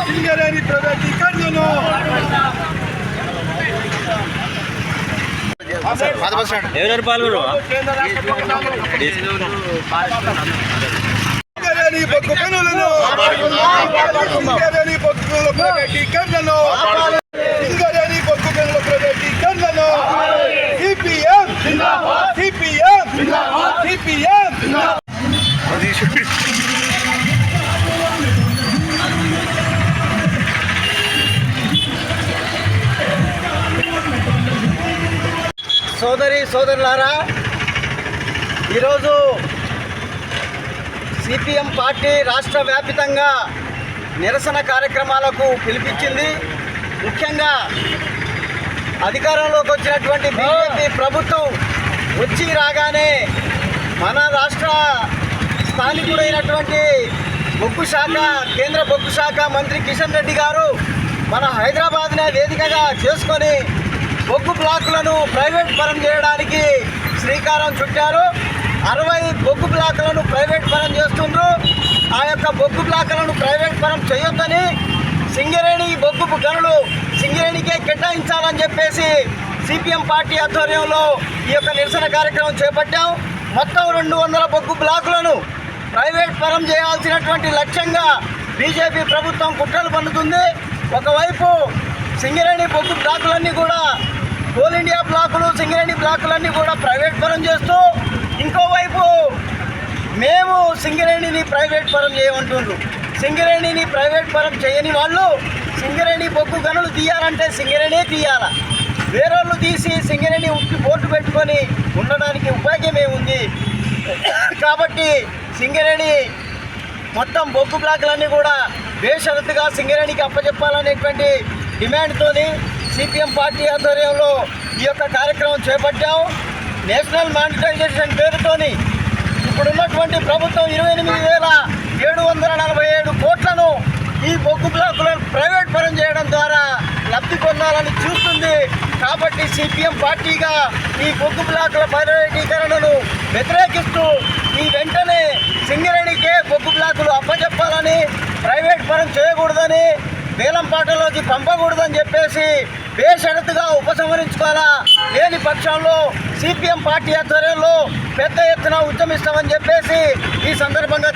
సింగరేణి ప్రైవేటీకరణను ఎవరు పాల్గొరు సింగరేణి బొగ్గు గనులను సింగరేణి బొగ్గు గనుల ప్రైవేటీకరణను సింగరేణి బొగ్గు గనుల ప్రైవేటీకరణను సిపిఎం సిపిఎం సిపిఎం సోదరి సోదరులారా, ఈరోజు సిపిఎం పార్టీ రాష్ట్ర వ్యాప్తంగా నిరసన కార్యక్రమాలకు పిలిపించింది. ముఖ్యంగా అధికారంలోకి వచ్చినటువంటి బీజేపీ ప్రభుత్వం వచ్చి రాగానే మన రాష్ట్ర స్థానికుడైనటువంటి బొగ్గు శాఖ కేంద్ర బొగ్గు శాఖ మంత్రి కిషన్ రెడ్డి గారు మన హైదరాబాద్నే వేదికగా చేసుకొని బొగ్గు బ్లాకులను ప్రైవేట్ పరం చేయడానికి శ్రీకారం చుట్టారు. 60 బొగ్గు బ్లాకులను ప్రైవేట్ పరం చేస్తుండ్రు. ఆ యొక్క బొగ్గు బ్లాకులను ప్రైవేట్ పరం చేయొద్దని సింగరేణి బొగ్గు గనులు సింగరేణికే కేటాయించాలని చెప్పేసి సిపిఎం పార్టీ ఆధ్వర్యంలో ఈ యొక్క నిరసన కార్యక్రమం చేపట్టాం. మొత్తం 200 బొగ్గు బ్లాకులను ప్రైవేట్ పరం చేయాల్సినటువంటి లక్ష్యంగా బీజేపీ ప్రభుత్వం కుట్రలు పన్నుతుంది. ఒకవైపు సింగరేణి బొగ్గు బ్లాకులన్నీ కూడా కోల్ ఇండియా బ్లాకులు సింగరేణి బ్లాకులన్నీ కూడా ప్రైవేట్ పరం చేస్తూ, ఇంకోవైపు మేము సింగరేణిని ప్రైవేట్ పరం చేయమంటుండ్రు. సింగరేణిని ప్రైవేట్ పరం చేయని వాళ్ళు సింగరేణి బొగ్గు గనులు తీయాలంటే సింగరేణి తీయాల, వేరేళ్ళు తీసి సింగరేణి ఉట్టి బోర్డు పెట్టుకొని ఉండడానికి ఉపయోగమే ఉంది. కాబట్టి సింగరేణి మొత్తం బొగ్గు బ్లాకులన్నీ కూడా బేషరతుగా సింగరేణికి అప్పచెప్పాలనేటువంటి డిమాండ్తోని సిపిఎం పార్టీ ఆధ్వర్యంలో ఈ యొక్క కార్యక్రమం చేపట్టాం. నేషనల్ మానిటైజేషన్ పేరుతోని ఇప్పుడున్నటువంటి ప్రభుత్వం 28,747 కోట్లను ఈ బొగ్గు బ్లాకులను ప్రైవేట్ పరం చేయడం ద్వారా లబ్ధి పొందాలని చూస్తుంది. కాబట్టి సిపిఎం పార్టీగా ఈ బొగ్గు బ్లాకుల ప్రైవేటీకరణను వ్యతిరేకిస్తూ ఈ వెంటనే సింగరేణికే బొగ్గు బ్లాకులు అప్పచెప్పాలని, ప్రైవేట్ పరం చేయకూడదని, వేలంపాటలోకి పంపకూడదని చెప్పేసి బేషరతుగా ఉపసంహరించుకోవాలా. లేని పక్షంలో సిపిఎం పార్టీ ఆధ్వర్యంలో పెద్ద ఎత్తున ఉద్యమిస్తామని చెప్పేసి ఈ సందర్భంగా